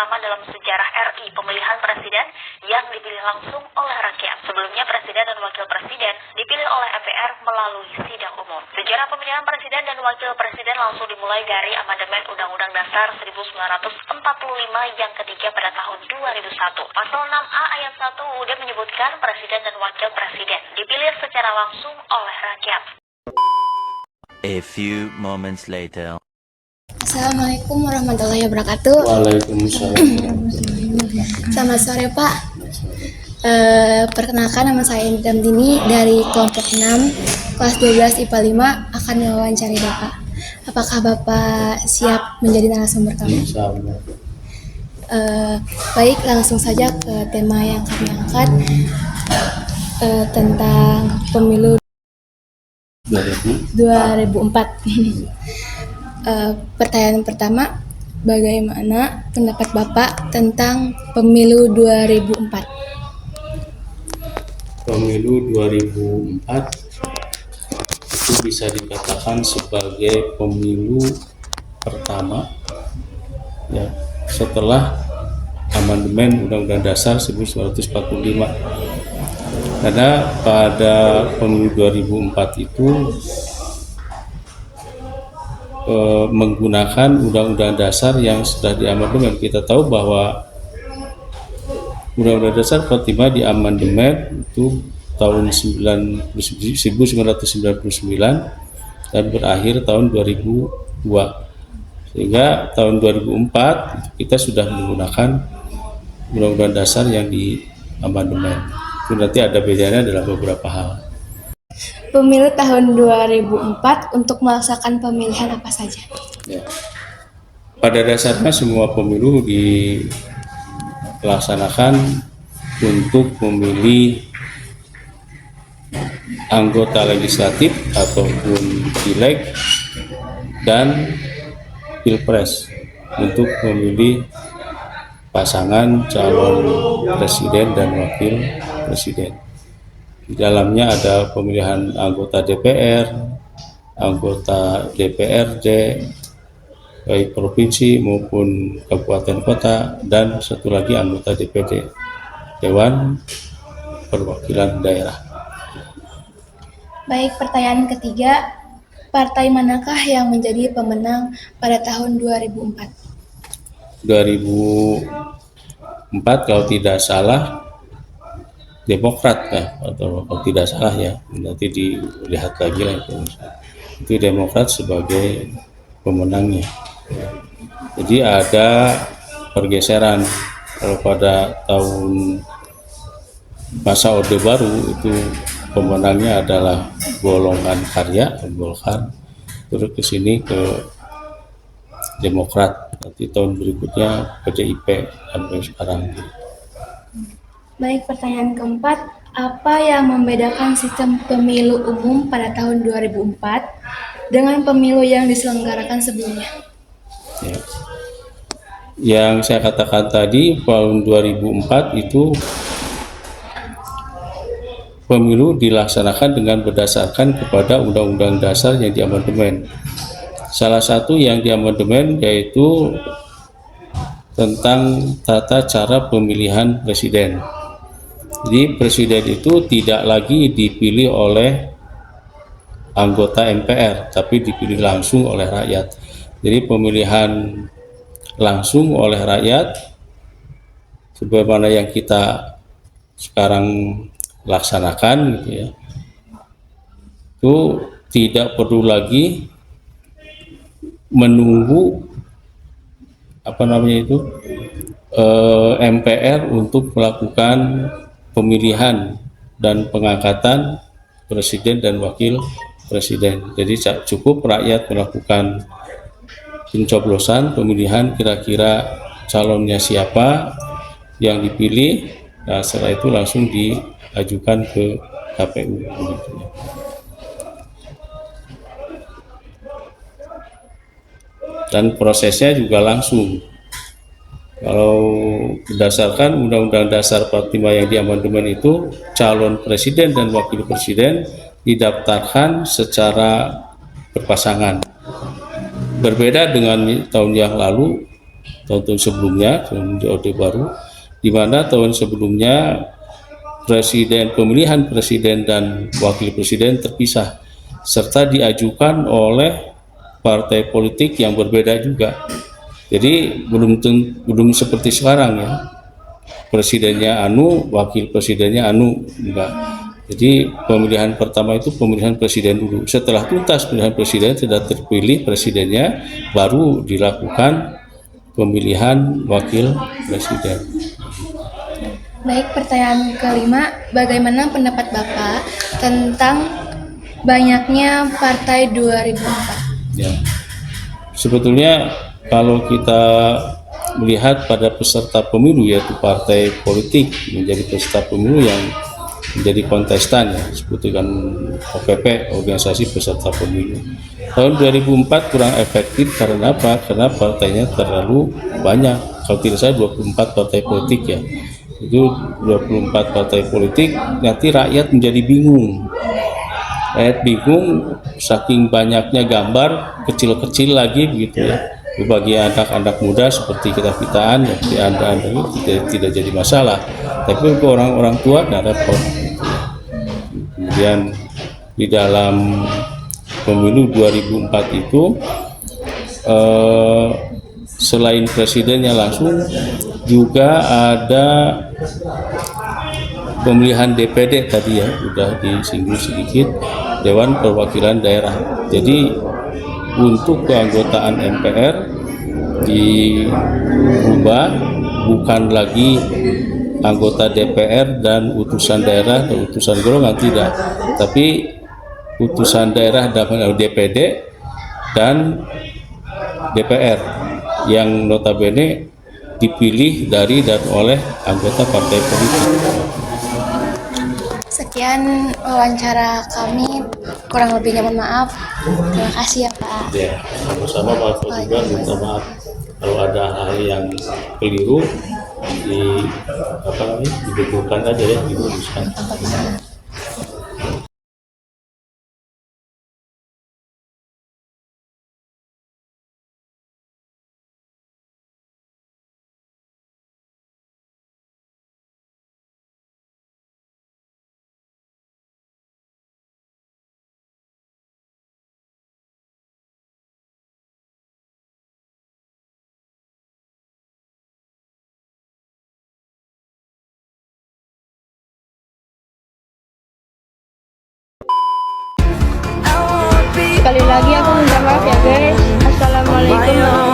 pertama dalam sejarah RI pemilihan presiden yang dipilih langsung oleh rakyat. Sebelumnya presiden dan wakil presiden dipilih oleh MPR melalui sidang umum. Sejarah pemilihan presiden dan wakil presiden langsung dimulai dari amandemen Undang-Undang Dasar 1945 yang ketiga pada tahun 2001. Pasal 6A ayat 1 UUD menyebutkan presiden dan wakil presiden dipilih secara langsung oleh rakyat. A few moments later. Assalamualaikum warahmatullahi wabarakatuh. Waalaikumsalam. Selamat sore Pak. Perkenalkan, nama saya Indra Dini dari kelompok 6 kelas 12 IPA 5 akan mewawancari Bapak. Apakah Bapak siap menjadi narasumber kami? Insyaallah. Baik, langsung saja ke tema yang kami angkat tentang pemilu 2004. Pertanyaan pertama, bagaimana pendapat Bapak tentang pemilu 2004? Pemilu 2004 itu bisa dikatakan sebagai pemilu pertama ya setelah amandemen Undang-Undang Dasar 1945. Karena pada pemilu 2004 itu menggunakan Undang-Undang Dasar yang sudah diamandemen. Kita tahu bahwa Undang-Undang Dasar 45 diamandemen itu tahun 1999 dan berakhir tahun 2002. Sehingga tahun 2004 kita sudah menggunakan Undang-Undang Dasar yang diamandemen. Itu nanti ada bedanya dalam beberapa hal. Pemilu tahun 2004 untuk melaksanakan pemilihan apa saja? Ya. Pada dasarnya semua pemilu dilaksanakan untuk memilih anggota legislatif ataupun pileg dan pilpres untuk memilih pasangan calon presiden dan wakil presiden. Di dalamnya ada pemilihan anggota DPR, anggota DPRD, baik provinsi maupun kabupaten kota, dan satu lagi anggota DPD, Dewan Perwakilan Daerah. Baik, pertanyaan ketiga, partai manakah yang menjadi pemenang pada tahun 2004? 2004 kalau tidak salah Demokrat ya, atau kalau tidak salah ya, nanti dilihat lagi lah itu Demokrat sebagai pemenangnya. Jadi ada pergeseran. Kalau pada tahun masa Orde Baru itu pemenangnya adalah golongan karya Golkar, terus ke sini ke Demokrat, nanti tahun berikutnya PDIP sampai sekarang. Baik, pertanyaan keempat, apa yang membedakan sistem pemilu umum pada tahun 2004 dengan pemilu yang diselenggarakan sebelumnya? Ya. Yang saya katakan tadi, tahun 2004 itu pemilu dilaksanakan dengan berdasarkan kepada Undang-Undang Dasar yang diamandemen. Salah satu yang diamandemen yaitu tentang tata cara pemilihan presiden. Jadi presiden itu tidak lagi dipilih oleh anggota MPR, tapi dipilih langsung oleh rakyat. Jadi pemilihan langsung oleh rakyat, sebagaimana yang kita sekarang laksanakan, gitu ya, itu tidak perlu lagi menunggu MPR untuk melakukan pemilihan dan pengangkatan presiden dan wakil presiden. Jadi cukup rakyat melakukan pencoblosan pemilihan kira-kira calonnya siapa yang dipilih, nah setelah itu langsung diajukan ke KPU. Dan prosesnya juga langsung. Kalau berdasarkan Undang-Undang Dasar 45 yang diamandemen itu, calon presiden dan wakil presiden didaftarkan secara berpasangan. Berbeda dengan tahun yang lalu, tahun-tahun sebelumnya di Orde Baru, di mana tahun sebelumnya pemilihan presiden dan wakil presiden terpisah serta diajukan oleh partai politik yang berbeda juga. Jadi belum seperti sekarang ya, presidennya anu, wakil presidennya anu, enggak. Jadi pemilihan pertama itu pemilihan presiden dulu. Setelah tuntas pemilihan presiden, sudah terpilih presidennya, baru dilakukan pemilihan wakil presiden. Baik, pertanyaan kelima, bagaimana pendapat Bapak tentang banyaknya partai 2004? Ya, sebetulnya kalau kita melihat pada peserta pemilu, yaitu partai politik menjadi peserta pemilu yang menjadi kontestan, ya, sebutkan OPP, organisasi peserta pemilu. Tahun 2004 kurang efektif karena apa? Karena partainya terlalu banyak. Kalau tidak salah 24 partai politik ya. Itu 24 partai politik, nanti rakyat menjadi bingung. Rakyat bingung saking banyaknya gambar kecil-kecil lagi begitu ya. Bagi anak-anak muda seperti kita-kitaan ya, Anda itu tidak jadi masalah. Tapi untuk orang-orang tua tidak repot. Kemudian di dalam pemilu 2004 itu selain presidennya langsung juga ada pemilihan DPD tadi ya, sudah disinggung sedikit, Dewan Perwakilan Daerah. Jadi untuk keanggotaan MPR diubah, bukan lagi anggota DPR dan utusan daerah dan utusan golongan, tidak, tapi utusan daerah dalam DPD dan DPR yang notabene dipilih dari dan oleh anggota partai politik. Sekian wawancara kami, kurang lebihnya mohon maaf. Terima kasih ya Pak. Ya, sama-sama Pak juga minta maaf kalau ada hal yang keliru dibetulkan aja ya, diluruskan. Sekali lagi aku minta maaf ya guys. Assalamualaikum warahmatullahi wabarakatuh.